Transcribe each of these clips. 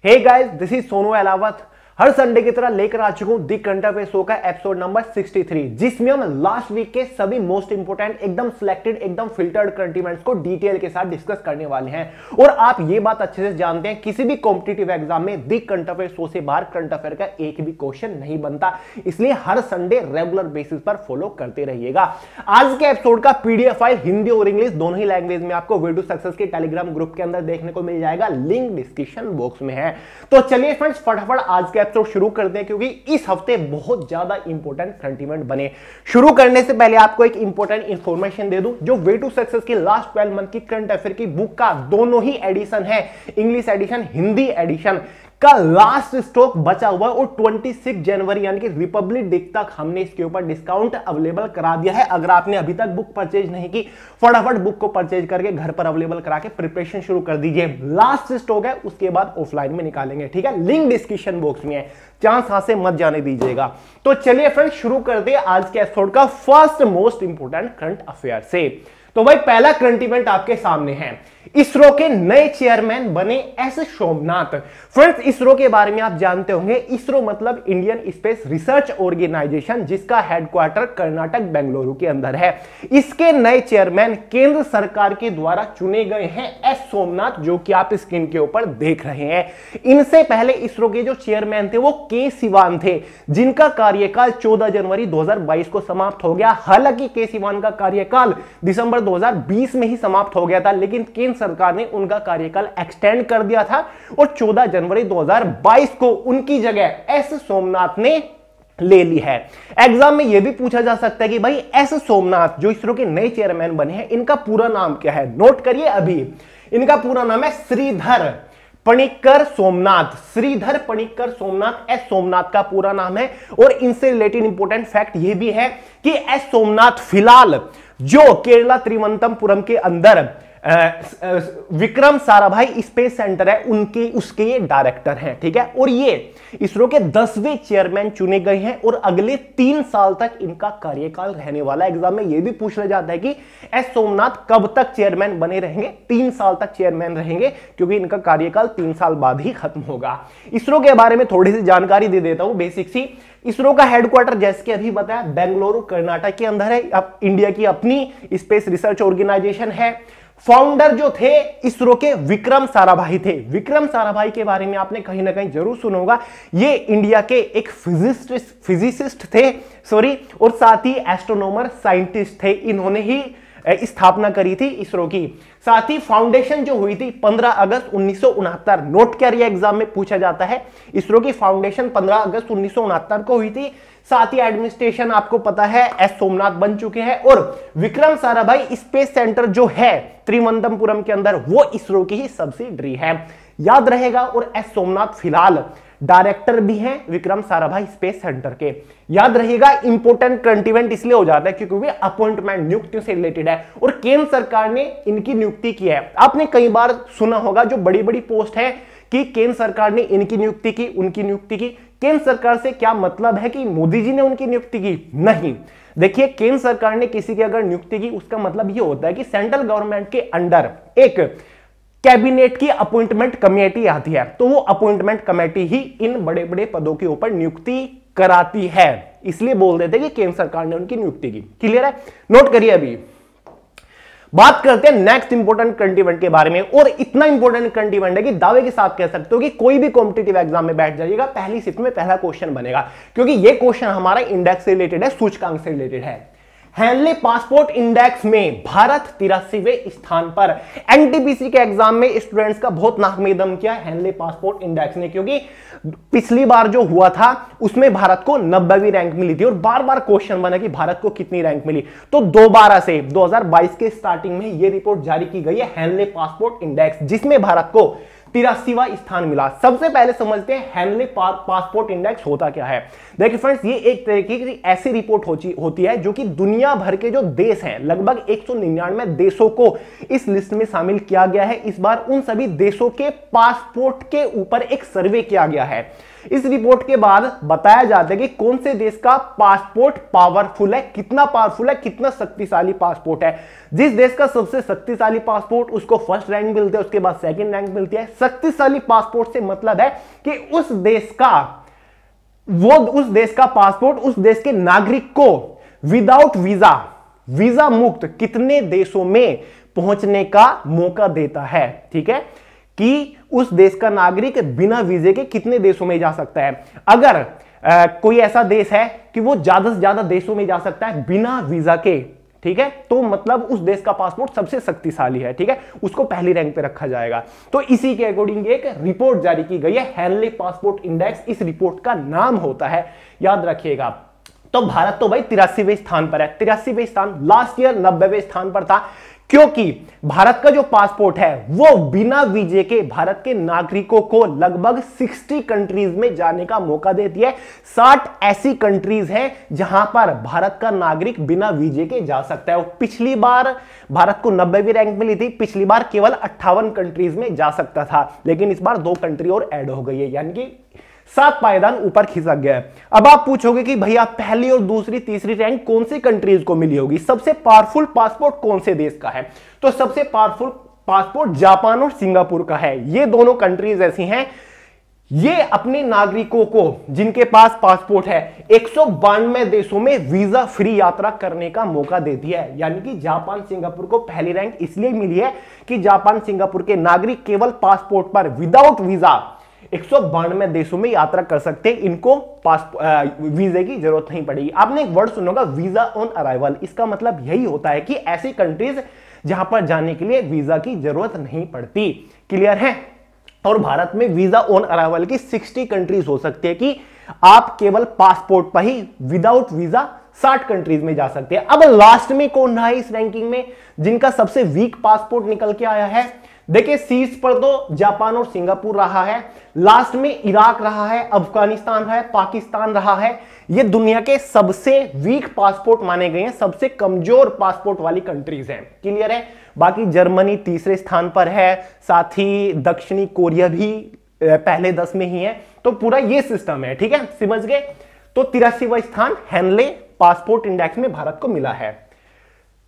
Hey guys, this is Sonu Ahlawat. हर Sunday की तरह लेकर आ चुका हूं दी करंट अफेयर शो का एपिसोड नंबर 63, जिसमें हम लास्ट वीक के सभी मोस्ट इंपोर्टेंट एकदम सिलेक्टेड एकदम फिल्टर्ड करंट इवेंट्स को डिटेल के साथ डिस्कस करने वाले हैं। और आप ये बात अच्छे से जानते हैं, किसी भी कॉम्पिटिटिव एग्जाम में दी करंट अफेयर शो से बाहर करंट अफेयर का एक भी क्वेश्चन नहीं बनता, इसलिए हर संडे रेगुलर बेसिस पर फॉलो करते रहिएगा। आज के एपिसोड का पीडीएफ फाइल हिंदी और इंग्लिश दोनों ही लैंग्वेज में आपको वे टू सक्सेस के टेलीग्राम ग्रुप के अंदर देखने को मिल जाएगा, लिंक डिस्क्रिप्शन बॉक्स में है। तो चलिए फ्रेंड्स, फटाफट आज के एपिसोड शुरू करते हैं, क्योंकि इस हफ्ते बहुत ज्यादा इंपॉर्टेंट करंट इवेंट बने। शुरू करने से पहले आपको एक इंपॉर्टेंट इंफॉर्मेशन दे दूं, जो वे टू सक्सेस की लास्ट 12 मंथ की करंट अफेयर की बुक का दोनों ही एडिशन है, इंग्लिश एडिशन हिंदी एडिशन का लास्ट स्टॉक बचा हुआ है। और 26 जनवरी यानी कि रिपब्लिक डे तक हमने इसके ऊपर डिस्काउंट अवेलेबल करा दिया है। अगर आपने अभी तक बुक परचेज नहीं की, फटाफट बुक को परचेज करके घर पर अवेलेबल करा के प्रिपरेशन शुरू कर दीजिए। लास्ट स्टॉक है, उसके बाद ऑफलाइन में निकालेंगे, ठीक है। लिंक डिस्क्रिप्शन बॉक्स में है, चांस हाथ से मत जाने दीजिएगा। तो चलिए फ्रेंड्स, शुरू करते हैं आज के एपिसोड का first most important current affair से। तो भाई पहला करंट इवेंट आपके सामने है, इसरो के नए चेयरमैन बने एस सोमनाथ। फ्रेंड्स, इसरो के बारे में आप जानते होंगे, इसरो मतलब इंडियन स्पेस रिसर्च ऑर्गेनाइजेशन, जिसका हेडक्वार्टर कर्नाटक बेंगलुरु के अंदर है। इसके नए चेयरमैन केंद्र सरकार के द्वारा चुने गए हैं एस सोमनाथ, जो कि आप स्क्रीन के ऊपर देख रहे हैं। इनसे पहले इसरो के जो चेयरमैन थे वो के सिवान थे, जिनका कार्यकाल 14 जनवरी 2022 को समाप्त हो गया। हालांकि के सिवान का कार्यकाल दिसंबर 2020 में ही समाप्त हो गया था, लेकिन केंद्र सरकार ने उनका कार्यकाल एक्सटेंड कर दिया था और 14 जनवरी 2022 को उनकी जगह एस सोमनाथ ने ले ली है। एग्जाम में यह भी पूछा जा सकता है कि भाई एस सोमनाथ जो इसरो के नए चेयरमैन बने हैं, इनका पूरा नाम क्या है। नोट करिए अभी, इनका पूरा नाम है श्रीधर पणिक्कर सोमनाथ। श्रीधर पणिक्कर सोमनाथ एस सोमनाथ का पूरा नाम है। और इनसे रिलेटेड इंपॉर्टेंट फैक्ट यह भी है कि एस सोमनाथ फिलहाल जो केरला त्रिवंतपुरम के अंदर विक्रम साराभाई स्पेस सेंटर है, उसके ये डायरेक्टर हैं, ठीक है। और ये इसरो के 10वें चेयरमैन चुने गए हैं और अगले 3 साल तक इनका कार्यकाल रहने वाला है। एग्जाम में यह भी पूछा जाता है कि एस सोमनाथ कब तक चेयरमैन बने रहेंगे। 3 साल तक चेयरमैन रहेंगे, क्योंकि इनका कार्यकाल 3 साल बाद ही खत्म होगा। इसरो के बारे में थोड़ी सी जानकारी दे देता हूं, बेसिक सी। इसरो का हेडक्वार्टर जैसे कि अभी बताया बेंगलुरु कर्नाटक के अंदर है। अब इंडिया की अपनी स्पेस रिसर्च ऑर्गेनाइजेशन है। फाउंडर जो थे इसरो के विक्रम साराभाई थे। विक्रम साराभाई के बारे में आपने कहीं ना कहीं जरूर सुना होगा। ये इंडिया के एक फिजिसिस्ट थे, और साथ ही एस्ट्रोनॉमर साइंटिस्ट थे। इन्होंने ही स्थापना करी थी इसरो की। साथ ही फाउंडेशन जो हुई थी 15 अगस्त 1969, नोट करिए, एग्जाम में पूछा जाता है। इसरो की फाउंडेशन 15 अगस्त 1969 को हुई थी। साथ ही एडमिनिस्ट्रेशन आपको पता है एस सोमनाथ बन चुके हैं। और विक्रम साराभाई स्पेस सेंटर जो है त्रिवंतपुरम के अंदर, वो इसरो की ही सब्सिडरी है, याद रहेगा। और एस सोमनाथ फिलहाल डायरेक्टर भी हैं विक्रम साराभाई स्पेस सेंटर के, याद रहेगा। इंपॉर्टेंट करंट इवेंट इसलिए हो जाता है क्योंकि वे अपॉइंटमेंट नियुक्तियों से रिलेटेड है और केंद्र सरकार ने इनकी नियुक्ति की है। आपने कई बार सुना होगा, जो बड़ी बड़ी पोस्ट है कि केंद्र सरकार ने इनकी नियुक्ति की, उनकी नियुक्ति की। केंद्र सरकार से क्या मतलब है कि मोदी जी ने उनकी नियुक्ति की? नहीं। देखिए, केंद्र सरकार ने किसी की अगर नियुक्ति की, उसका मतलब यह होता है कि सेंट्रल गवर्नमेंट के अंडर एक कैबिनेट की अपॉइंटमेंट कमेटी आती है, तो वो अपॉइंटमेंट कमेटी ही इन बड़े बड़े पदों के ऊपर नियुक्ति कराती है। इसलिए बोल देते कि केंद्र सरकार ने उनकी नियुक्ति की। क्लियर है? नोट करिए। अभी बात करते हैं नेक्स्ट इंपोर्टेंट करंट इवेंट के बारे में। और इतना इंपोर्टेंट करंट इवेंट है कि दावे के साथ कह सकते हो कि कोई भी कॉम्पिटिटिव एग्जाम में बैठ जाइएगा, पहली शिफ्ट में पहला क्वेश्चन बनेगा, क्योंकि यह क्वेश्चन हमारा इंडेक्स से रिलेटेड है, सूचकांक से रिलेटेड है। हेनले पासपोर्ट इंडेक्स में भारत 83वें स्थान पर। एनटीपीसी के एग्जाम में स्टूडेंट्स का बहुत नाक में दम किया हेनले पासपोर्ट इंडेक्स ने, क्योंकि पिछली बार जो हुआ था उसमें भारत को 90वीं रैंक मिली थी और बार बार क्वेश्चन बना कि भारत को कितनी रैंक मिली। तो दोबारा से 2022 के स्टार्टिंग में यह रिपोर्ट जारी की गई है हेनले पासपोर्ट इंडेक्स, जिसमें भारत को 83वां स्थान मिला। सबसे पहले समझते हैं हेनले पासपोर्ट इंडेक्स होता क्या है। देखिए फ्रेंड्स, ये एक तरीके की ऐसी रिपोर्ट होती है जो कि दुनिया भर के जो देश हैं, लगभग 199 देशों को इस लिस्ट में शामिल किया गया है। इस बार उन सभी देशों के पासपोर्ट के ऊपर एक सर्वे किया गया है। इस रिपोर्ट के बाद बताया जाता है कि कौन से देश का पासपोर्ट पावरफुल है, कितना पावरफुल है, कितना शक्तिशाली पासपोर्ट है। जिस देश का सबसे शक्तिशाली पासपोर्ट, उसको फर्स्ट रैंक मिलती है, उसके बाद सेकंड रैंक मिलती है। शक्तिशाली पासपोर्ट से मतलब है कि उस देश का पासपोर्ट उस देश के नागरिक को विदाउट वीजा मुक्त कितने देशों में पहुंचने का मौका देता है। ठीक है, कि उस देश का नागरिक बिना वीजे के कितने देशों में जा सकता है। अगर कोई ऐसा देश है कि वो ज्यादा से ज्यादा देशों में जा सकता है बिना वीजा के, ठीक है, तो मतलब उस देश का पासपोर्ट सबसे शक्तिशाली है। ठीक है, उसको पहली रैंक पे रखा जाएगा। तो इसी के अकॉर्डिंग एक रिपोर्ट जारी की गई है, हेनले पासपोर्ट इंडेक्स इस रिपोर्ट का नाम होता है, याद रखिएगा। तो भारत तो भाई 83वें स्थान पर है। 83वें स्थान, लास्ट ईयर 90वें स्थान पर था, क्योंकि भारत का जो पासपोर्ट है वो बिना वीजे के भारत के नागरिकों को लगभग 60 कंट्रीज में जाने का मौका देती है। 60 ऐसी कंट्रीज हैं जहां पर भारत का नागरिक बिना वीजे के जा सकता है। पिछली बार भारत को 90वीं रैंक मिली थी, पिछली बार केवल 58 कंट्रीज में जा सकता था, लेकिन इस बार 2 कंट्री और ऐड हो गई है, यानी कि 7 पायदान ऊपर खिसक गया है। अब आप पूछोगे कि भैया पहली और दूसरी तीसरी रैंक कौन सी कंट्रीज को मिली होगी, सबसे पावरफुल पासपोर्ट कौन से देश का है? तो सबसे पावरफुल पासपोर्ट जापान और सिंगापुर का है। ये दोनों कंट्रीज ऐसी हैं, ये अपने नागरिकों को जिनके पास पासपोर्ट है 192 देशों में वीजा फ्री यात्रा करने का मौका देती है। यानी कि जापान सिंगापुर को पहली रैंक इसलिए मिली है कि जापान सिंगापुर के नागरिक केवल पासपोर्ट पर विदाउट वीजा 192 देशों में यात्रा कर सकते हैं, इनको वीजे की जरूरत नहीं पड़ेगी। आपने एक वर्ड सुना होगा, वीजा ऑन अराइवल। इसका मतलब यही होता है कि ऐसी कंट्रीज जहां पर जाने के लिए वीजा की जरूरत नहीं पड़ती। क्लियर है? और भारत में वीजा ऑन अराइवल की 60 कंट्रीज हो सकती है कि आप केवल पासपोर्ट पर ही विदाउट वीजा 60 कंट्रीज में जा सकते हैं। अब लास्ट में कौन रहा है इस रैंकिंग में जिनका सबसे वीक पासपोर्ट निकल के आया है? देखिए, शीर्ष पर तो जापान और सिंगापुर रहा है, लास्ट में इराक रहा है, अफगानिस्तान रहा है, पाकिस्तान रहा है। ये दुनिया के सबसे वीक पासपोर्ट माने गए हैं, सबसे कमजोर पासपोर्ट वाली कंट्रीज हैं। क्लियर है? बाकी जर्मनी तीसरे स्थान पर है, साथ ही दक्षिणी कोरिया भी पहले 10 में ही है। तो पूरा ये सिस्टम है। ठीक है, समझ गए? तो 83वां स्थान हेनले पासपोर्ट इंडेक्स में भारत को मिला है।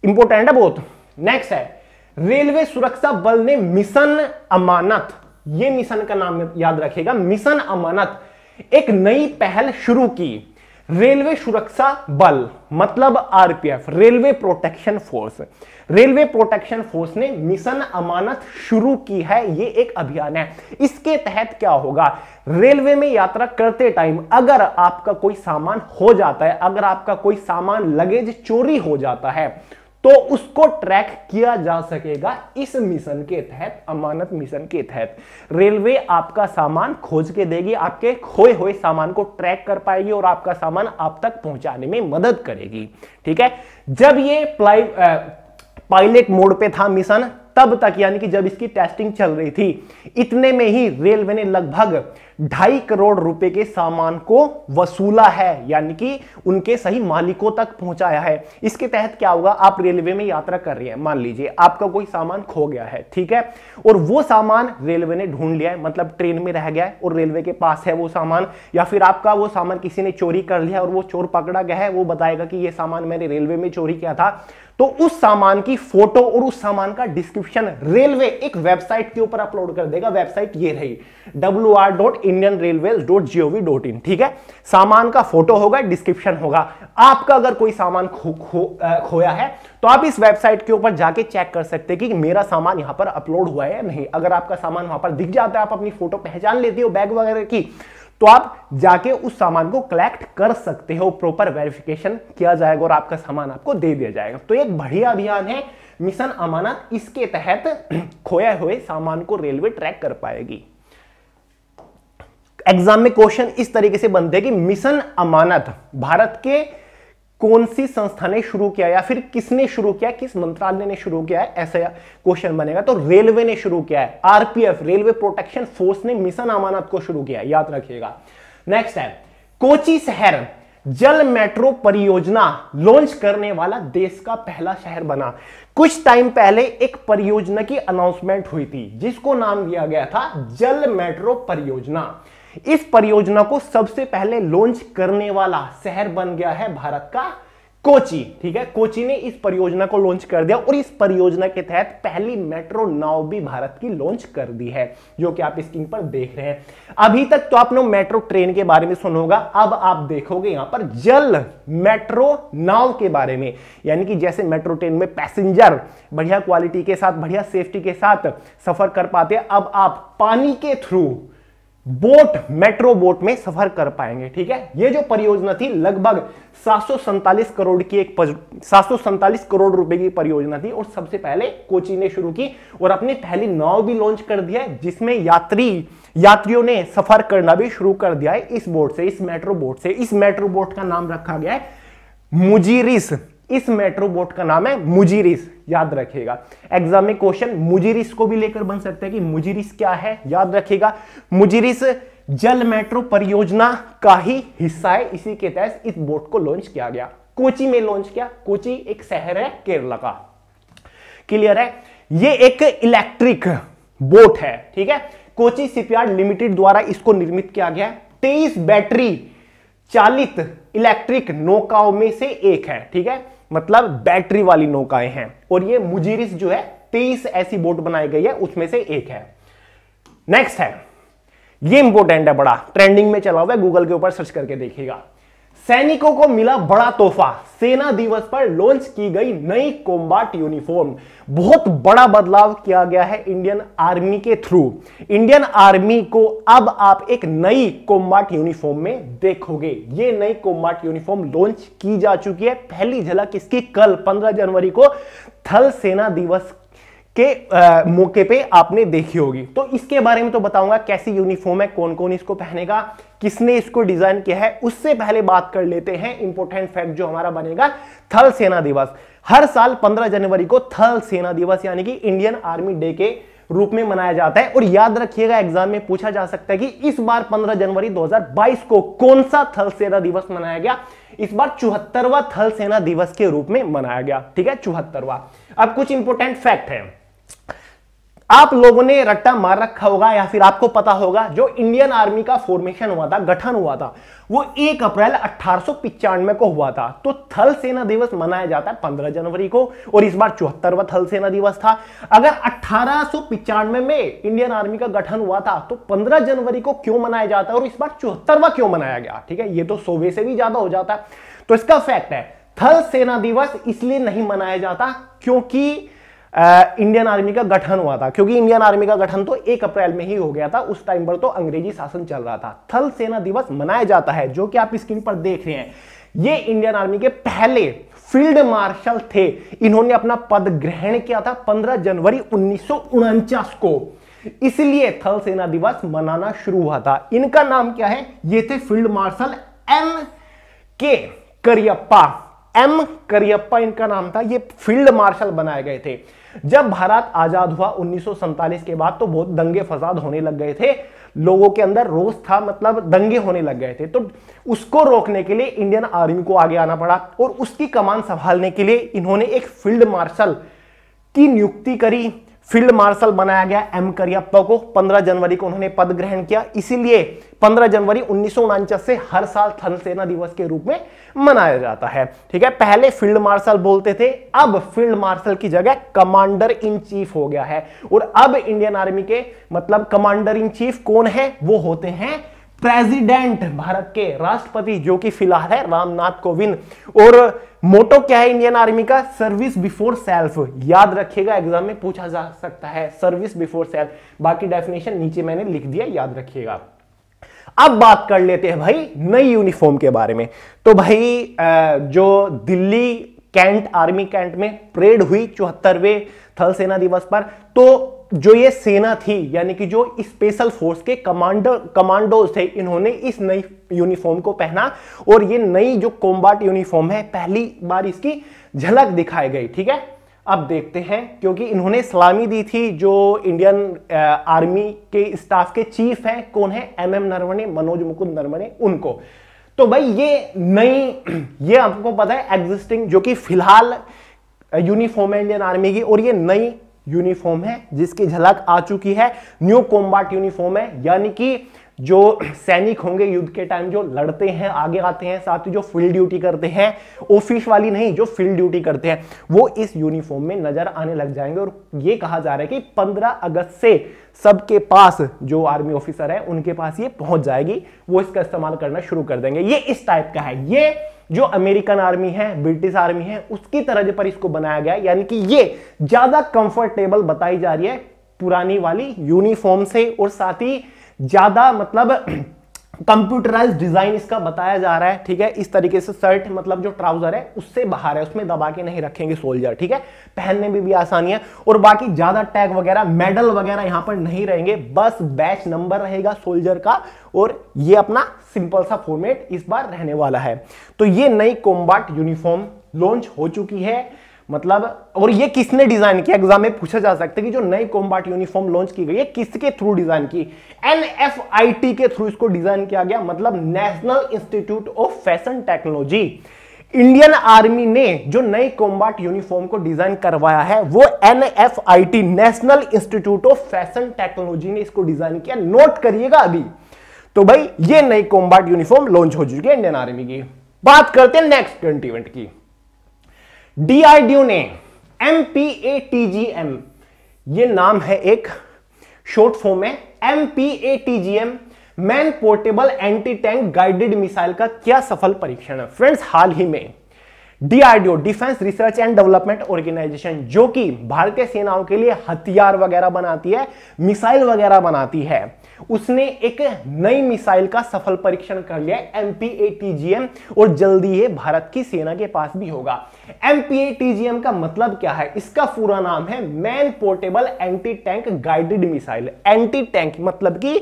इंपोर्टेंट है बहुत। नेक्स्ट है, रेलवे सुरक्षा बल ने मिशन अमानत, ये मिशन का नाम याद रखिएगा, मिशन अमानत, एक नई पहल शुरू की। रेलवे सुरक्षा बल मतलब RPF, railway protection force. Railway protection force ने मिशन अमानत शुरू की है। ये एक अभियान है। इसके तहत क्या होगा? रेलवे में यात्रा करते टाइम अगर आपका कोई सामान हो जाता है, अगर आपका कोई सामान लगेज चोरी हो जाता है, तो उसको ट्रैक किया जा सकेगा इस मिशन के तहत, अमानत मिशन के तहत। रेलवे आपका सामान खोज के देगी, आपके खोए हुए सामान को ट्रैक कर पाएगी और आपका सामान आप तक पहुंचाने में मदद करेगी। ठीक है, जब ये पायलट मोड पे था मिशन, तब तक यानी कि जब इसकी टेस्टिंग चल रही थी, इतने में ही रेलवे ने लगभग 2.5 करोड़ रुपए के सामान को वसूला है, यानी कि उनके सही मालिकों तक पहुंचाया है। इसके तहत क्या होगा? आप रेलवे में यात्रा कर रही हैं, मान लीजिए आपका कोई सामान खो गया है, ठीक है, और वो सामान रेलवे ने ढूंढ लिया है, मतलब ट्रेन में रह गया है और रेलवे के पास है वो सामान, या फिर आपका वो सामान किसी ने चोरी कर लिया और वो चोर पकड़ा गया है, वो बताएगा कि ये सामान मैंने रेलवे में चोरी किया था। तो उस सामान की फोटो और उस सामान का डिस्क्रिप्शन रेलवे एक वेबसाइट के ऊपर अपलोड कर देगा। वेबसाइट ये रही wr.indianrailways.gov.in। ठीक है, सामान का फोटो होगा, डिस्क्रिप्शन होगा। आपका अगर कोई सामान खोया है तो आप इस वेबसाइट के ऊपर जाके चेक कर सकते हैं कि मेरा सामान यहां पर अपलोड हुआ है या नहीं। अगर आपका सामान वहां पर दिख जाता है, आप अपनी फोटो पहचान लेती हो बैग वगैरह की, तो आप जाके उस सामान को कलेक्ट कर सकते हो। प्रॉपर वेरिफिकेशन किया जाएगा और आपका सामान आपको दे दिया जाएगा। तो एक बढ़िया अभियान है मिशन अमानत। इसके तहत खोए हुए सामान को रेलवे ट्रैक कर पाएगी। एग्जाम में क्वेश्चन इस तरीके से बनते हैं कि मिशन अमानत भारत के कौन सी संस्था ने शुरू किया या फिर किसने शुरू किया, किस मंत्रालय ने शुरू किया है, ऐसा क्वेश्चन बनेगा। तो रेलवे ने शुरू किया है, आरपीएफ रेलवे प्रोटेक्शन फोर्स ने मिशन अमानत को शुरू किया है, याद रखिएगा। नेक्स्ट है, कोची शहर जल मेट्रो परियोजना लॉन्च करने वाला देश का पहला शहर बना। कुछ टाइम पहले एक परियोजना की अनाउंसमेंट हुई थी जिसको नाम दिया गया था जल मेट्रो परियोजना। इस परियोजना को सबसे पहले लॉन्च करने वाला शहर बन गया है भारत का कोची। ठीक है, कोची ने इस परियोजना को लॉन्च कर दिया और इस परियोजना के तहत पहली मेट्रो नाव भी भारत की लॉन्च कर दी है, जो कि आप स्क्रीन पर देख रहे हैं। अभी तक तो आपने मेट्रो ट्रेन के बारे में सुना होगा, अब आप देखोगे यहां पर जल मेट्रो नाव के बारे में, यानी कि जैसे मेट्रो ट्रेन में पैसेंजर बढ़िया क्वालिटी के साथ, बढ़िया सेफ्टी के साथ सफर कर पाते हैं, अब आप पानी के थ्रू बोट, मेट्रो बोट में सफर कर पाएंगे। ठीक है, ये जो परियोजना थी लगभग 747 करोड़ की 747 करोड़ रुपए की परियोजना थी और सबसे पहले कोची ने शुरू की और अपनी पहली नाव भी लॉन्च कर दिया है, जिसमें यात्रियों ने सफर करना भी शुरू कर दिया है इस बोट से, इस मेट्रो बोट से। इस मेट्रो बोट का नाम रखा गया है मुजिरिस। इस मेट्रो बोट का नाम है मुजिरिस, याद रखिएगा। एग्जाम में क्वेश्चन मुजिरिस को भी लेकर बन सकते हैं कि मुजिरिस क्या है, याद रखिएगा। मुजिरिस जल मेट्रो परियोजना का ही हिस्सा है, इसी के तहत इस बोट को लॉन्च किया गया। कोची में लॉन्च किया। कोची एक शहर है केरला का, क्लियर है। ये एक इलेक्ट्रिक बोट है। ठीक है, कोची शिपयार्ड लिमिटेड द्वारा इसको निर्मित किया गया है। 23 बैटरी चालित इलेक्ट्रिक नौकाओं में से एक है। ठीक है, मतलब बैटरी वाली नौकाएं हैं और ये मुजिरिस जो है 23 ऐसी बोट बनाई गई है, उसमें से एक है। नेक्स्ट है, ये इंपॉर्टेंट है, बड़ा ट्रेंडिंग में चला हुआ है, गूगल के ऊपर सर्च करके देखिएगा। सैनिकों को मिला बड़ा तोहफा, सेना दिवस पर लॉन्च की गई नई कॉम्बैट यूनिफॉर्म। बहुत बड़ा बदलाव किया गया है इंडियन आर्मी के थ्रू। इंडियन आर्मी को अब आप एक नई कॉम्बैट यूनिफॉर्म में देखोगे। ये नई कॉम्बैट यूनिफॉर्म लॉन्च की जा चुकी है। पहली झलक इसकी कल 15 जनवरी को थल सेना दिवस के मौके पे आपने देखी होगी। तो इसके बारे में तो बताऊंगा कैसी यूनिफॉर्म है, कौन कौन इसको पहनेगा, किसने इसको डिजाइन किया है। उससे पहले बात कर लेते हैं इंपॉर्टेंट फैक्ट जो हमारा बनेगा, थल सेना दिवस। हर साल 15 जनवरी को थल सेना दिवस यानी कि इंडियन आर्मी डे के रूप में मनाया जाता है। और याद रखिएगा, एग्जाम में पूछा जा सकता है कि इस बार 15 जनवरी 2022 को कौन सा थल सेना दिवस मनाया गया। इस बार 74वां थल सेना दिवस के रूप में मनाया गया। ठीक है, 74वां। अब कुछ इंपॉर्टेंट फैक्ट है, आप लोगों ने रट्टा मार रखा होगा या फिर आपको पता होगा, जो इंडियन आर्मी का फॉर्मेशन हुआ था, गठन हुआ था, वो 1 अप्रैल 1895 को हुआ था। तो थल सेना दिवस मनाया जाता है 15 जनवरी को और इस बार 74वां थल सेना दिवस था। अगर 1895 में इंडियन आर्मी का गठन हुआ था तो 15 जनवरी को क्यों मनाया जाता है और इस बार 74वां क्यों मनाया गया? ठीक है, ये तो 100वें से भी ज्यादा हो जाता है। तो इसका फैक्ट है, थल सेना दिवस इसलिए नहीं मनाया जाता क्योंकि इंडियन आर्मी का गठन हुआ था, क्योंकि इंडियन आर्मी का गठन तो 1 अप्रैल में ही हो गया था। उस टाइम पर तो अंग्रेजी शासन चल रहा था। थल सेना दिवस मनाया जाता है, जो कि आप स्क्रीन पर देख रहे हैं। ये इंडियन आर्मी के पहले फील्ड मार्शल थे। इन्होंने अपना पद ग्रहण किया था 15 जनवरी 1949 को, इसलिए थल सेना दिवस मनाना शुरू हुआ था। इनका नाम क्या है? ये थे field marshal M.K. Cariappa. M Cariappa इनका नाम था। ये फील्ड मार्शल बनाए गए थे। जब भारत आजाद हुआ 1947 के बाद तो बहुत दंगे फसाद होने लग गए थे, लोगों के अंदर रोष था, मतलब दंगे होने लग गए थे। तो उसको रोकने के लिए इंडियन आर्मी को आगे आना पड़ा और उसकी कमान संभालने के लिए इन्होंने एक फील्ड मार्शल की नियुक्ति करी। फील्ड मार्शल बनाया गया M करियप्पा को। 15 जनवरी को उन्होंने पद ग्रहण किया, इसीलिए 15 जनवरी 1949 से हर साल थल सेना दिवस के रूप में मनाया जाता है। ठीक है, पहले फील्ड मार्शल बोलते थे, अब फील्ड मार्शल की जगह कमांडर इन चीफ हो गया है। और अब इंडियन आर्मी के मतलब कमांडर इन चीफ कौन है? वो होते हैं प्रेसिडेंट, भारत के राष्ट्रपति, जो कि फिलहाल है रामनाथ कोविंद। और मोटो क्या है इंडियन आर्मी का? Service before self. याद रखिएगा, एग्जाम में पूछा जा सकता है सर्विस बिफोर सेल्फ। बाकी डेफिनेशन नीचे मैंने लिख दिया, याद रखिएगा। अब बात कर लेते हैं भाई नई यूनिफॉर्म के बारे में। तो भाई जो दिल्ली कैंट, आर्मी कैंट में परेड हुई 74वें थल सेना दिवस पर, तो जो ये सेना थी यानी कि जो स्पेशल फोर्स के कमांडोज थे, इन्होंने इस नई यूनिफॉर्म को पहना और ये नई जो कॉम्बैट यूनिफॉर्म है, पहली बार इसकी झलक दिखाई गई। ठीक है, अब देखते हैं, क्योंकि इन्होंने सलामी दी थी जो इंडियन आर्मी के स्टाफ के चीफ हैं, कौन है? MM नरवणे, मनोज मुकुंद नरवणे, उनको। तो भाई ये नई, ये आपको पता है एग्जिस्टिंग, जो कि फिलहाल यूनिफॉर्म है इंडियन आर्मी की, और ये नई यूनिफॉर्म है जिसकी झलक आ चुकी है। न्यू कॉम्बैट यूनिफॉर्म है, यानी कि जो सैनिक होंगे युद्ध के टाइम जो लड़ते हैं, आगे आते हैं, साथ ही जो फील्ड ड्यूटी करते हैं, ऑफिस वाली नहीं, जो फील्ड ड्यूटी करते हैं, वो इस यूनिफॉर्म में नजर आने लग जाएंगे। और ये कहा जा रहा है कि 15 अगस्त से सबके पास, जो आर्मी ऑफिसर है उनके पास ये पहुंच जाएगी, वो इसका इस्तेमाल करना शुरू कर देंगे। ये इस टाइप का है, ये जो अमेरिकन आर्मी है, ब्रिटिश आर्मी है, उसकी तरह पर इसको बनाया गया है। यानी कि ये ज्यादा कंफर्टेबल बताई जा रही है पुरानी वाली यूनिफॉर्म से, और साथ ही ज्यादा मतलब कंप्यूटराइज डिजाइन इसका बताया जा रहा है। ठीक है, इस तरीके से शर्ट मतलब जो ट्राउजर है उससे बाहर है, उसमें दबा के नहीं रखेंगे सोल्जर। ठीक है, पहनने में भी आसानी है। और बाकी ज्यादा टैग वगैरह, मेडल वगैरह यहां पर नहीं रहेंगे, बस बैच नंबर रहेगा सोल्जर का। और ये अपना सिंपल सा फॉर्मेट इस बार रहने वाला है। तो ये नई कॉम्बैट यूनिफॉर्म लॉन्च हो चुकी है, मतलब, और ये किसने डिजाइन किया, एग्जाम में पूछा जा सकता है कि जो नई कॉम्बैट यूनिफॉर्म लॉन्च की गई है किसके थ्रू डिजाइन की। NFIT के थ्रू इसको डिजाइन किया गया, मतलब national institute of fashion technology. Indian army ने जो नई कॉम्बैट यूनिफॉर्म को डिजाइन करवाया है वो NFIT, national institute of fashion technology ने इसको डिजाइन किया। नोट करिएगा अभी। तो भाई ये नई कॉम्बैट यूनिफॉर्म लॉन्च हो चुकी है इंडियन आर्मी की। बात करते हैं नेक्स्ट करंट इवेंट की। DRDO ने MPATGM, ये नाम है एक शॉर्ट फॉर्म है, MPATGM man portable anti tank guided missile का क्या सफल परीक्षण है। फ्रेंड्स, हाल ही में DRDO, defence research and development organisation, जो कि भारतीय सेनाओं के लिए हथियार वगैरह बनाती है, मिसाइल वगैरह बनाती है, उसने एक नई मिसाइल का सफल परीक्षण कर लिया है, MPATGM, और जल्दी ये भारत की सेना के पास भी होगा। MPATGM का मतलब क्या है, इसका पूरा नाम है man portable anti tank guided missile. Anti tank मतलब कि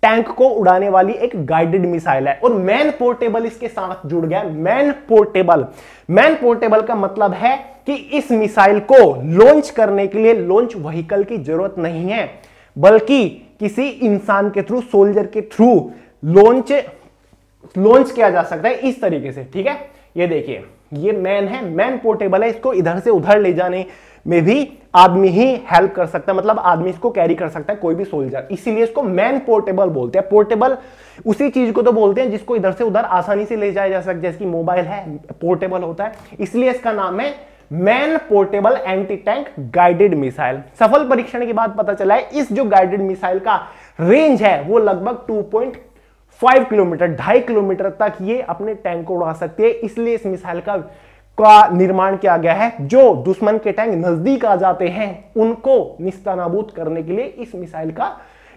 टैंक को उड़ाने वाली एक गाइडेड मिसाइल है, और मैन पोर्टेबल इसके साथ जुड़ गया। मैन पोर्टेबल, मैन पोर्टेबल का मतलब है कि इस मिसाइल को लॉन्च करने के लिए लॉन्च व्हीकल की जरूरत नहीं है, बल्कि किसी इंसान के थ्रू, सोल्जर के थ्रू लॉन्च किया जा सकता है इस तरीके से। ठीक है, ये देखिए, ये मैन है, मैन पोर्टेबल है, इसको इधर से उधर ले जाने में भी आदमी ही हेल्प कर सकता है, मतलब आदमी इसको कैरी कर सकता है, कोई भी सोल्जर, इसीलिए इसको मैन पोर्टेबल बोलते हैं। पोर्टेबल उसी चीज को तो बोलते हैं जिसको इधर से उधर आसानी से ले जाया जा सकता है, जैसे कि मोबाइल है पोर्टेबल होता है, इसलिए इसका नाम है man portable anti tank guided missile. सफल परीक्षण के बाद पता चला है इस जो गाइडेड मिसाइल का रेंज है वो लगभग 2.5 किलोमीटर, 2.5 किलोमीटर तक ये अपने टैंक को उड़ा सकती है। इसलिए इस मिसाइल का निर्माण किया गया है। जो दुश्मन के टैंक नजदीक आ जाते हैं उनको निस्तानाबूद करने के लिए इस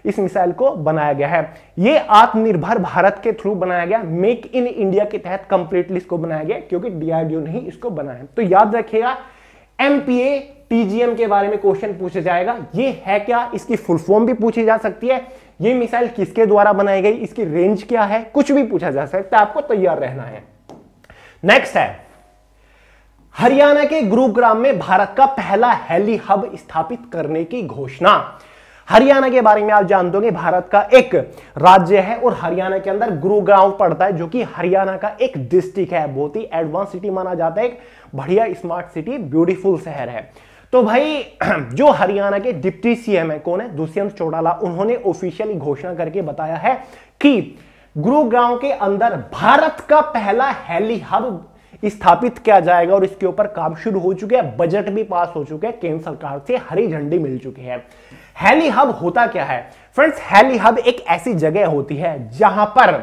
मिसाइल को बनाया गया है। यह आत्मनिर्भर भारत के थ्रू बनाया गया, मेक इन इंडिया के तहत कंप्लीटली इसको बनाया गया, क्योंकि DRDO ने ही इसको बनाया। तो याद रखिएगा, MPATGM के बारे में क्वेश्चन पूछा जाएगा। ये है क्या, इसकी फुल फॉर्म भी पूछी जा सकती है, ये मिसाइल किसके द्वारा बनाई गई, इसकी रेंज क्या है, कुछ भी पूछा जा सकता है, आपको तैयार रहना है। नेक्स्ट है, हरियाणा के गुरुग्राम में भारत का पहला हेली हब स्थापित करने की घोषणा। हरियाणा के बारे में आप जानते होंगे, भारत का एक राज्य है और हरियाणा के अंदर गुरुग्राम पड़ता है, जो कि हरियाणा का एक डिस्ट्रिक्ट है। बहुत ही एडवांस सिटी माना जाता है, एक बढ़िया स्मार्ट सिटी, ब्यूटीफुल शहर है। तो भाई जो हरियाणा के डिप्टी CM है, कौन है, दुष्यंत चौटाला, उन्होंने ऑफिशियली घोषणा करके बताया है कि गुरुग्राम के अंदर भारत का पहला हेली हब स्थापित किया जाएगा, और इसके ऊपर काम शुरू हो चुके हैं, बजट भी पास हो चुके हैं, केंद्र सरकार से हरी झंडी मिल चुकी है। हेली हब होता क्या है फ्रेंड्स? हेली हब एक ऐसी जगह होती है जहां पर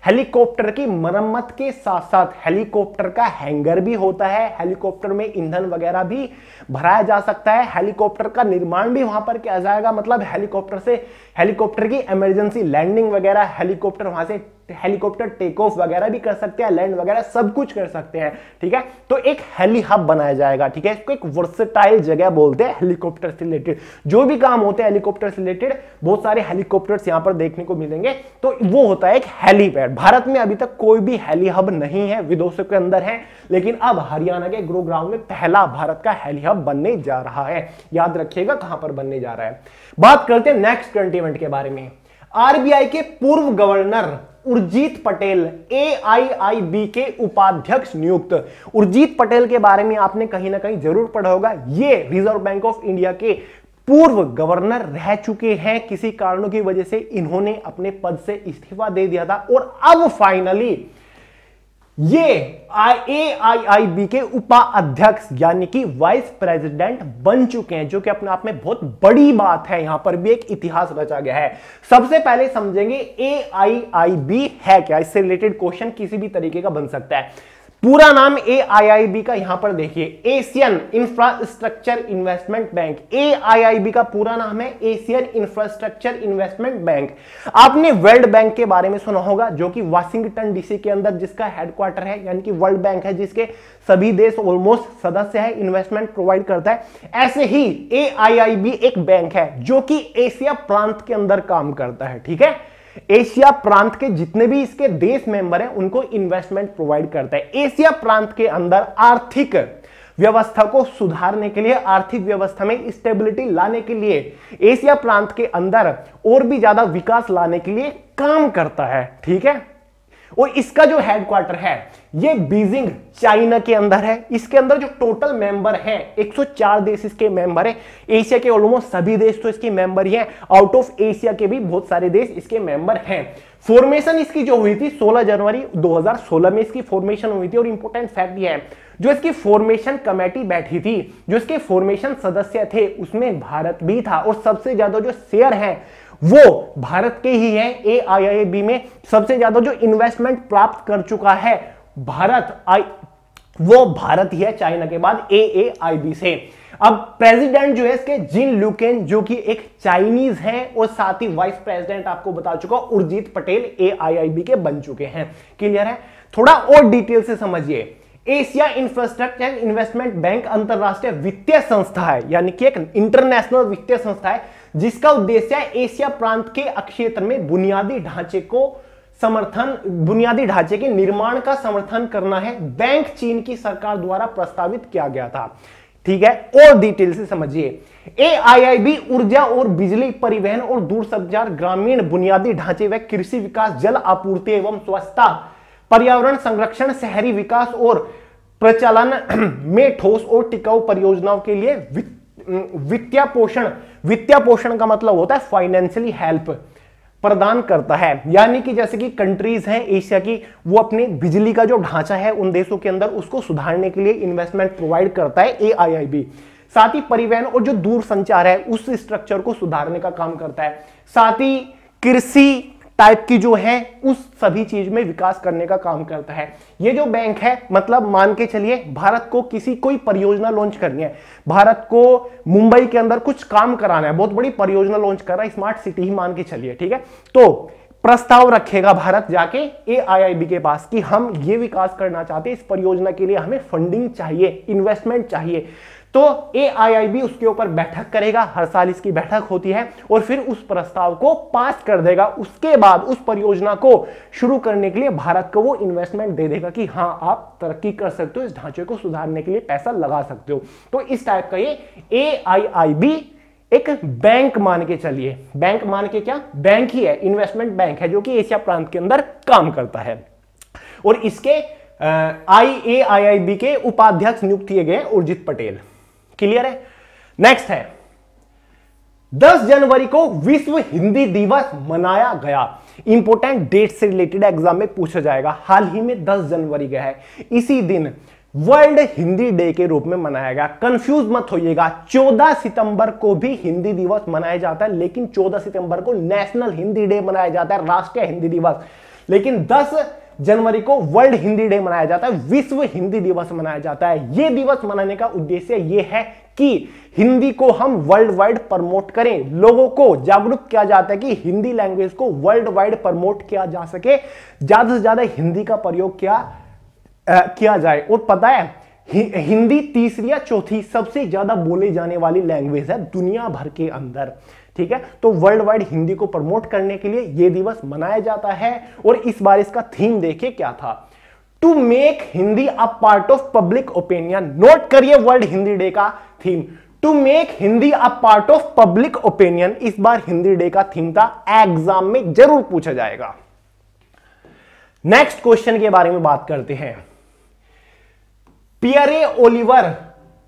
हेलीकॉप्टर की मरम्मत के साथ साथ हेलीकॉप्टर का हैंगर भी होता है, हेलीकॉप्टर में ईंधन वगैरह भी भराया जा सकता है, हेलीकॉप्टर का निर्माण भी वहां पर किया जाएगा, मतलब हेलीकॉप्टर की इमरजेंसी लैंडिंग वगैरह, हेलीकॉप्टर वहां से हेलीकॉप्टर टेक ऑफ वगैरह भी कर सकते हैं, लैंड वगैरह सब कुछ कर सकते हैं। ठीक है, तो एक हेली हब बनाया जाएगा। ठीक है, इसको एक वर्सेटाइल जगह बोलते हैं हेलीकॉप्टर से रिलेटेड, जो भी काम होते हैं हेलीकॉप्टर से रिलेटेड, बहुत सारे हेलीकॉप्टर्स यहां पर देखने को मिलेंगे, तो वो होता है एक हेलीपैड। भारत में अभी तक कोई भी हेली हब नहीं है, विदेशों के अंदर है, लेकिन अब हरियाणा के गुरुग्राम में पहला भारत का हेली हब बनने जा रहा है। याद रखिएगा कहां पर बनने जा रहा है। बात करते हैं नेक्स्ट करंट इवेंट के बारे में। आरबीआई के पूर्व गवर्नर उर्जित पटेल AIIB के उपाध्यक्ष नियुक्त। उर्जित पटेल के बारे में आपने कहीं ना कहीं जरूर पढ़ा होगा। ये रिजर्व बैंक ऑफ इंडिया के पूर्व गवर्नर रह चुके हैं। किसी कारणों की वजह से इन्होंने अपने पद से इस्तीफा दे दिया था और अब फाइनली ये AIIB के उपाध्यक्ष यानी कि वाइस प्रेसिडेंट बन चुके हैं, जो कि अपने आप में बहुत बड़ी बात है। यहां पर भी एक इतिहास रचा गया है। सबसे पहले समझेंगे AIIB है क्या, इससे रिलेटेड क्वेश्चन किसी भी तरीके का बन सकता है। पूरा नाम AIIB का यहां पर देखिए, Asian infrastructure investment bank. AIIB का पूरा नाम है एशियन इंफ्रास्ट्रक्चर इन्वेस्टमेंट बैंक। आपने वर्ल्ड बैंक के बारे में सुना होगा, जो कि वाशिंगटन डीसी के अंदर जिसका हेडक्वार्टर है, यानी कि वर्ल्ड बैंक है जिसके सभी देश ऑलमोस्ट सदस्य है, इन्वेस्टमेंट प्रोवाइड करता है। ऐसे ही AIIB एक बैंक है जो कि एशिया प्रांत के अंदर काम करता है। ठीक है, एशिया प्रांत के जितने भी इसके देश मेंबर हैं उनको इन्वेस्टमेंट प्रोवाइड करता है। एशिया प्रांत के अंदर आर्थिक व्यवस्था को सुधारने के लिए, आर्थिक व्यवस्था में स्टेबिलिटी लाने के लिए, एशिया प्रांत के अंदर और भी ज्यादा विकास लाने के लिए काम करता है। ठीक है, और इसका जो हेडक्वार्टर है ये बीजिंग चाइना के अंदर है। इसके अंदर जो टोटल मेंबर हैं 104 देश इसके मेंबर हैं। एशिया के ऑलमोस्ट सभी देश तो इसके मेंबर ही हैं, आउट ऑफ एशिया के भी बहुत सारे देश इसके मेंबर हैं। फॉर्मेशन इसकी जो हुई थी 16 जनवरी 2016 में इसकी फॉर्मेशन हुई थी। और इंपॉर्टेंट फैक्ट ये है, जो इसकी फॉर्मेशन कमेटी बैठी थी, जो इसके फॉर्मेशन सदस्य थे, उसमें भारत भी था और सबसे ज्यादा जो शेयर है वो भारत के ही है। AIIB में सबसे ज्यादा जो इन्वेस्टमेंट प्राप्त कर चुका है वो भारत ही है, चाइना के बाद AIIB से। अब प्रेसिडेंट जो है इसके जिन ल्यूकेन, जो कि एक चाइनीज हैं, और साथ ही वाइस प्रेसिडेंट आपको बता चुका उर्जित पटेल AIIB के बन चुके हैं। क्लियर है? थोड़ा और डिटेल से समझिए। एशिया इंफ्रास्ट्रक्चर इन्वेस्टमेंट बैंक अंतरराष्ट्रीय वित्तीय संस्था है, यानी कि एक इंटरनेशनल वित्तीय संस्था है जिसका उद्देश्य है एशिया प्रांत के क्षेत्र में बुनियादी ढांचे के निर्माण का समर्थन करना है। बैंक चीन की सरकार द्वारा प्रस्तावित किया गया था। ठीक है, और डिटेल से समझिए। AIIB ऊर्जा और बिजली, परिवहन और दूरसंचार, ग्रामीण बुनियादी ढांचे व कृषि विकास, जल आपूर्ति एवं स्वच्छता, पर्यावरण संरक्षण, शहरी विकास और प्रचालन में ठोस और टिकाऊ परियोजनाओं के लिए वित्तीय पोषण का मतलब होता है फाइनेंशियली हेल्प प्रदान करता है। यानी कि जैसे कि कंट्रीज हैं एशिया की, वो अपने बिजली का जो ढांचा है उन देशों के अंदर उसको सुधारने के लिए इन्वेस्टमेंट प्रोवाइड करता है AIIB। साथ ही परिवहन और जो दूरसंचार है उस स्ट्रक्चर को सुधारने का काम करता है। साथ ही कृषि टाइप की जो है उस सभी चीज में विकास करने का काम करता है। ये जो बैंक है, मतलब मान के चलिए भारत को कोई परियोजना लॉन्च करनी है, भारत को मुंबई के अंदर कुछ काम कराना है, बहुत बड़ी परियोजना लॉन्च कर रहा है, स्मार्ट सिटी ही मान के चलिए। ठीक है, तो प्रस्ताव रखेगा भारत जाके AIIB के पास कि हम ये विकास करना चाहते हैं, इस परियोजना के लिए हमें फंडिंग चाहिए, इन्वेस्टमेंट चाहिए। तो AIIB उसके ऊपर बैठक करेगा, हर साल इसकी बैठक होती है, और फिर उस प्रस्ताव को पास कर देगा। उसके बाद उस परियोजना को शुरू करने के लिए भारत को वो इन्वेस्टमेंट दे देगा कि हाँ आप तरक्की कर सकते हो, इस ढांचे को सुधारने के लिए पैसा लगा सकते हो। तो इस टाइप का ये AIIB एक बैंक मान के चलिए, बैंक मान के क्या, बैंक ही है, इन्वेस्टमेंट बैंक है जो कि एशिया प्रांत के अंदर काम करता है। और इसके AIIB के उपाध्यक्ष नियुक्त किए गए उर्जित पटेल। क्लियर है? नेक्स्ट है 10 जनवरी को विश्व हिंदी दिवस मनाया गया। इंपोर्टेंट डेट से रिलेटेड एग्जाम में पूछा जाएगा। हाल ही में 10 जनवरी गया है, इसी दिन वर्ल्ड हिंदी डे के रूप में मनाया गया। कंफ्यूज मत होइएगा, 14 सितंबर को भी हिंदी दिवस मनाया जाता है, लेकिन 14 सितंबर को नेशनल हिंदी डे मनाया जाता है, राष्ट्रीय हिंदी दिवस। लेकिन 10 जनवरी को वर्ल्ड हिंदी डे मनाया जाता है, विश्व हिंदी दिवस मनाया जाता है। यह दिवस मनाने का उद्देश्य यह है कि हिंदी को हम वर्ल्ड वाइड प्रमोट करें, लोगों को जागरूक किया जाता है कि हिंदी लैंग्वेज को वर्ल्ड वाइड प्रमोट किया जा सके, ज्यादा से ज्यादा हिंदी का प्रयोग किया जाए। और पता है हिंदी तीसरी या चौथी सबसे ज्यादा बोले जाने वाली लैंग्वेज है दुनिया भर के अंदर। ठीक है, तो वर्ल्ड वाइड हिंदी को प्रमोट करने के लिए यह दिवस मनाया जाता है। और इस बार इसका थीम देखिए क्या था, to make Hindi a part of public opinion. Note करिए वर्ल्ड हिंदी डे का theme, to make Hindi a part of public opinion. इस बार हिंदी डे का थीम था, एग्जाम में जरूर पूछा जाएगा। नेक्स्ट क्वेश्चन के बारे में बात करते हैं। पियरे ओलिवर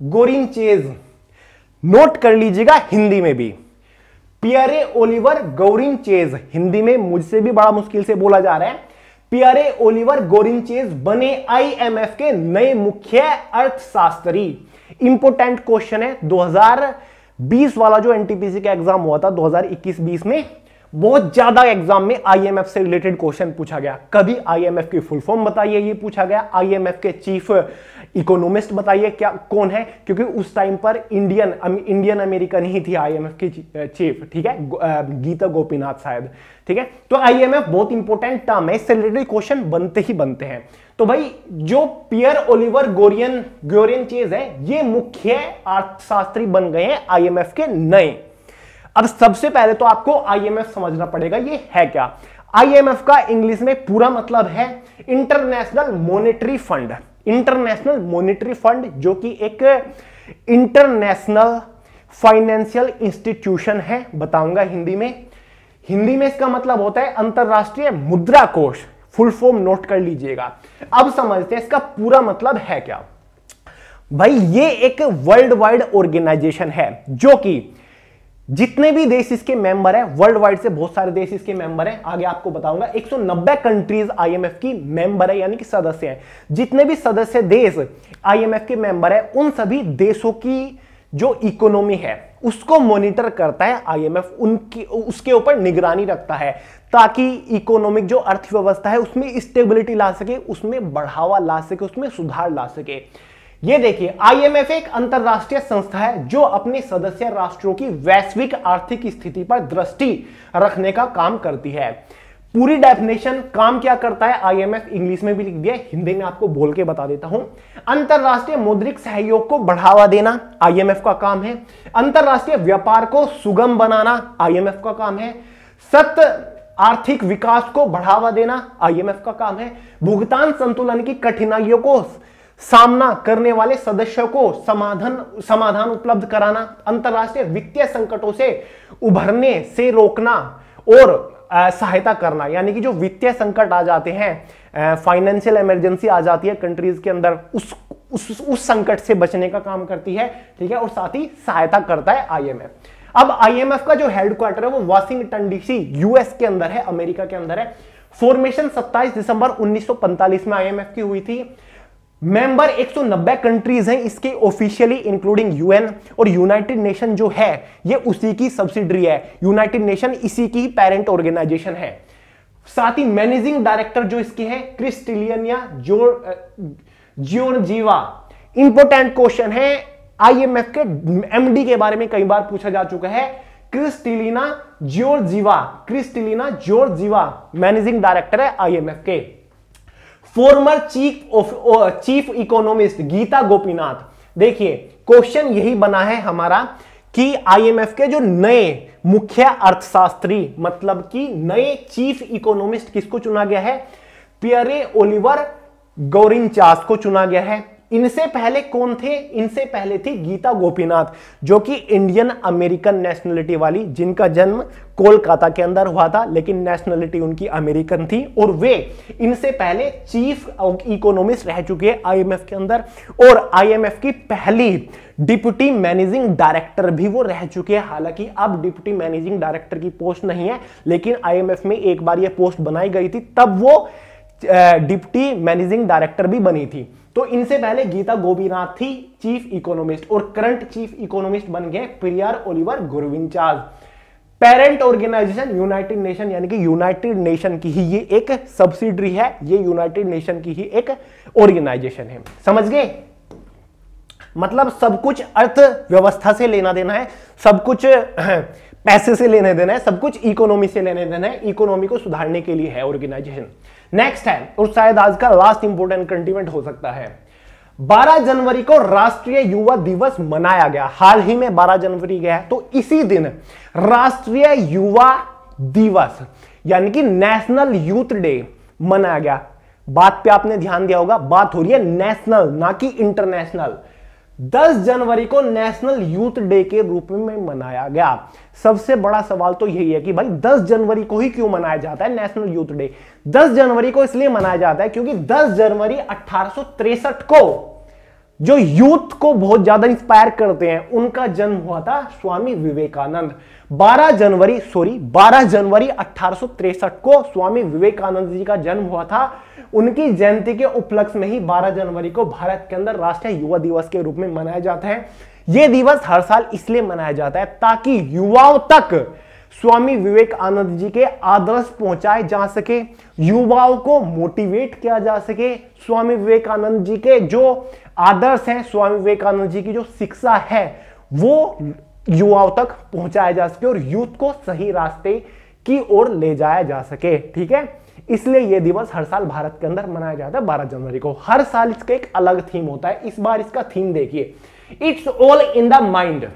गोरिंचेज नोट कर लीजिएगा हिंदी में भी, पियरे ओलिवर गोरिंचेज, हिंदी में मुझसे भी बड़ा मुश्किल से बोला जा रहा है, पियरे ओलिवर गोरिंचेज बने आईएमएफ के नए मुख्य अर्थशास्त्री। इंपोर्टेंट क्वेश्चन है, 2020 वाला जो एनटीपीसी का एग्जाम हुआ था 2021-20 में, बहुत ज्यादा एग्जाम में आईएमएफ से रिलेटेड क्वेश्चन पूछा गया। कभी आईएमएफ की फुल फॉर्म बताइए, ये पूछा गया, आईएमएफ के चीफ इकोनॉमिस्ट बताइए क्या कौन है, क्योंकि उस टाइम पर इंडियन अमेरिकन ही थी आईएमएफ की चीफ, ठीक है, गीता गोपीनाथ शायद, ठीक है। तो आईएमएफ बहुत इंपॉर्टेंट टर्म है, इससे रिलेटेड क्वेश्चन बनते ही बनते हैं। तो भाई जो पियर ओलिवर गोरिंचेज है, ये मुख्य अर्थशास्त्री बन गए हैं आईएमएफ के नए। अब सबसे पहले तो आपको आईएमएफ समझना पड़ेगा ये है क्या। आईएमएफ का इंग्लिश में पूरा मतलब है international monetary fund. International monetary fund जो कि एक इंटरनेशनल फाइनेंशियल इंस्टीट्यूशन है, बताऊंगा हिंदी में। हिंदी में इसका मतलब होता है अंतरराष्ट्रीय मुद्रा कोष, फुल फॉर्म नोट कर लीजिएगा। अब समझते हैं इसका पूरा मतलब है क्या। भाई ये एक वर्ल्ड वाइड ऑर्गेनाइजेशन है जो कि जितने भी देश इसके मेंबर हैं, वर्ल्ड वाइड से बहुत सारे देश इसके मेंबर हैं, आगे आपको बताऊंगा। 190 कंट्रीज आईएमएफ की मेंबर है, यानी कि सदस्य हैं। जितने भी सदस्य देश आईएमएफ के मेंबर है, उन सभी देशों की जो इकोनॉमी है उसको मॉनिटर करता है आईएमएफ, उनकी उसके ऊपर निगरानी रखता है, ताकि इकोनॉमिक जो अर्थव्यवस्था है उसमें स्टेबिलिटी ला सके, उसमें बढ़ावा ला सके, उसमें सुधार ला सके। ये देखिए, आईएमएफ एक अंतरराष्ट्रीय संस्था है जो अपने सदस्य राष्ट्रों की वैश्विक आर्थिक स्थिति पर दृष्टि रखने का काम करती है। पूरी डेफिनेशन काम क्या करता है आईएमएफ इंग्लिश में भी लिख दिया, हिंदी में आपको बोल के बता देता हूं। अंतरराष्ट्रीय मौद्रिक सहयोग को बढ़ावा देना आईएमएफ का काम है। अंतरराष्ट्रीय व्यापार को सुगम बनाना आईएमएफ का काम है। सतत आर्थिक विकास को बढ़ावा देना आईएमएफ का काम है। भुगतान संतुलन की कठिनाइयों को सामना करने वाले सदस्यों को समाधान उपलब्ध कराना, अंतरराष्ट्रीय वित्तीय संकटों से उभरने से रोकना और सहायता करना, यानी कि जो वित्तीय संकट आ जाते हैं, फाइनेंशियल इमरजेंसी आ जाती है कंट्रीज के अंदर, उस संकट से बचने का काम करती है, ठीक है, और साथ ही सहायता करता है आईएमएफ। अब आईएमएफ का जो हेडक्वार्टर है वो वाशिंगटन डीसी यूएस के अंदर है, अमेरिका के अंदर है। फॉर्मेशन 27 दिसंबर 1945 में आईएमएफ की हुई थी। मेंबर 190 कंट्रीज हैं इसके ऑफिशियली, इंक्लूडिंग यूएन, और यूनाइटेड नेशन जो है ये उसी की सब्सिडरी है। यूनाइटेड नेशन इसी की पेरेंट ऑर्गेनाइजेशन है। साथ ही मैनेजिंग डायरेक्टर जो इसके हैं क्रिस्टिलियना जियोर्जीवा। इंपॉर्टेंट क्वेश्चन है, आईएमएफ के एमडी के बारे में कई बार पूछा जा चुका है। क्रिस्टिलिना जियोर्जीवा मैनेजिंग डायरेक्टर है आईएमएफ के। Former chief economist Gita Gopinath. देखिए क्वेश्चन यही बना है हमारा कि आईएमएफ के जो नए मुख्य अर्थशास्त्री, मतलब कि नए चीफ इकोनॉमिस्ट किसको चुना गया है, पियरे ओलिवर गोरिंचास को चुना गया है। इनसे पहले कौन थे, इनसे पहले थी गीता गोपीनाथ, जो कि इंडियन अमेरिकन नेशनलिटी वाली, जिनका जन्म कोलकाता के अंदर हुआ था लेकिन नेशनलिटी उनकी अमेरिकन थी, और वे इनसे पहले चीफ इकोनॉमिस्ट रह चुके हैं आईएमएफ के अंदर, और आईएमएफ की पहली डिप्टी मैनेजिंग डायरेक्टर भी वो रह चुके हैं। हालांकि अब डिप्टी मैनेजिंग डायरेक्टर की पोस्ट नहीं है, लेकिन आईएमएफ में एक बार ये पोस्ट बनाई गई थी, तब वो डिप्टी मैनेजिंग डायरेक्टर भी बनी थी। तो इनसे पहले गीता गोपीनाथ थी चीफ इकोनॉमिस्ट, और करंट चीफ इकोनॉमिस्ट बन गए Pierre Olivier Gourinchas. Parent organisation United Nation, यानी कि यूनाइटेड नेशन की ही ये एक सब्सिडरी है, ये यूनाइटेड नेशन की ही एक ऑर्गेनाइजेशन है। समझ गए, मतलब सब कुछ अर्थव्यवस्था से लेना देना है, सब कुछ पैसे से लेने देना है, सब कुछ इकोनॉमी से लेने देना है, इकोनॉमी को सुधारने के लिए है ऑर्गेनाइजेशन। नेक्स्ट है, और शायद आज का लास्ट इंपोर्टेंट कंट्रीमेंट हो सकता है, 12 जनवरी को राष्ट्रीय युवा दिवस मनाया गया। हाल ही में 12 जनवरी गया है, तो इसी दिन राष्ट्रीय युवा दिवस यानी कि नेशनल यूथ डे मनाया गया। बात पे आपने ध्यान दिया होगा, बात हो रही है नेशनल ना कि इंटरनेशनल। 10 जनवरी को नेशनल यूथ डे के रूप में मनाया गया। सबसे बड़ा सवाल तो यही है कि भाई 10 जनवरी को ही क्यों मनाया जाता है नेशनल यूथ डे। 10 जनवरी को इसलिए मनाया जाता है क्योंकि 10 जनवरी 1863 को जो यूथ को बहुत ज्यादा इंस्पायर करते हैं, उनका जन्म हुआ था स्वामी विवेकानंद। 12 जनवरी 1863 को स्वामी विवेकानंद जी का जन्म हुआ था। उनकी जयंती के उपलक्ष्य में ही 12 जनवरी को भारत के अंदर राष्ट्रीय युवा दिवस के रूप में मनाया जाता है। यह दिवस हर साल इसलिए मनाया जाता है ताकि युवाओं तक स्वामी विवेकानंद जी के आदर्श पहुंचाए जा सके, युवाओं को मोटिवेट किया जा सके, स्वामी विवेकानंद जी के जो आदर्श हैं, स्वामी विवेकानंद जी की जो शिक्षा है वो युवाओं तक पहुंचाया जा सके और यूथ को सही रास्ते की ओर ले जाया जा सके। ठीक है, इसलिए यह दिवस हर साल भारत के अंदर मनाया जाता है 12 जनवरी को। हर साल इसका एक अलग थीम होता है। इस बार इसका थीम देखिए, it's all in the mind.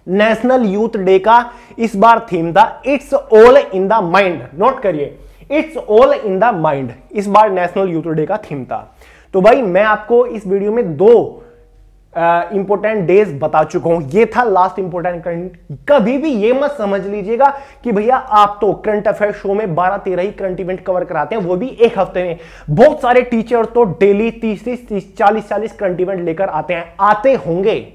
National youth day का इस बार थीम था it's all in the mind. Note करिए, it's all in the mind इस बार नेशनल यूथ डे का थीम था। तो भाई मैं आपको इस वीडियो में 2 इंपोर्टेंट डेज बता चुका हूं। ये था लास्ट इंपोर्टेंट करंट। कभी भी ये मत समझ लीजिएगा कि भैया आप तो करंट अफेयर शो में 12-13 ही करंट इवेंट कवर कराते हैं, वो भी एक हफ्ते में। बहुत सारे टीचर तो डेली 30-30, 40-40 करंट इवेंट लेकर आते हैं, आते होंगे।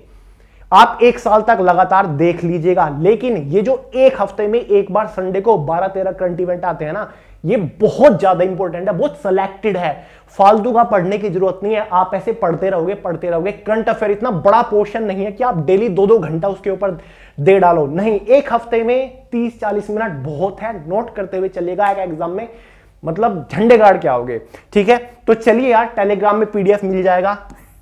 आप एक साल तक लगातार देख लीजिएगा। लेकिन ये जो एक हफ्ते में एक बार संडे को 12-13 करंट इवेंट आते हैं ना, ये बहुत ज्यादा इंपॉर्टेंट है, बहुत सिलेक्टेड है। फालतू का पढ़ने की जरूरत नहीं है। आप ऐसे पढ़ते रहोगे। करंट अफेयर इतना बड़ा पोर्शन नहीं है कि आप डेली 2-2 घंटा उसके ऊपर दे डालो। नहीं, एक हफ्ते में 30-40 मिनट बहुत है। नोट करते हुए चलिएगा, एक एग्जाम में मतलब झंडे गाड़ के आओगे। ठीक है, तो चलिए यार, टेलीग्राम में पीडीएफ मिल जाएगा।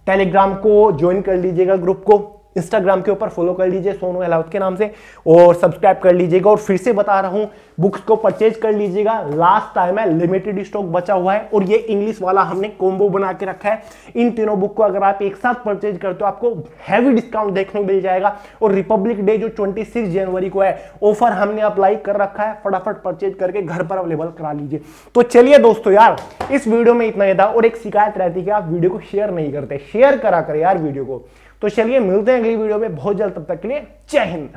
टेलीग्राम को ज्वाइन कर लीजिएगा, ग्रुप को। इंस्टाग्राम के ऊपर फॉलो कर लीजिए सोनू अहलावत के नाम से और सब्सक्राइब कर लीजिएगा। और फिर से बता रहा हूं, बुक्स को परचेज कर लीजिएगा। लास्ट टाइम है, लिमिटेड स्टॉक बचा हुआ है और ये इंग्लिश वाला हमने कॉम्बो बना के रखा है। इन तीनों बुक को अगर आप एक साथ परचेज करते हो आपको हैवी डिस्काउंट देखने को मिल जाएगा। और रिपब्लिक डे जो 26 जनवरी को है, ऑफर हमने अप्लाई कर रखा है। फटाफट परचेज करके घर पर अवेलेबल करा लीजिए। तो चलिए दोस्तों यार, इस वीडियो में इतना ही था। और एक शिकायत रहती है कि आप वीडियो को शेयर नहीं करते, शेयर करा करें यार वीडियो को। तो चलिए मिलते हैं अगली वीडियो में बहुत जल्द, तब तक के लिए जय हिंद।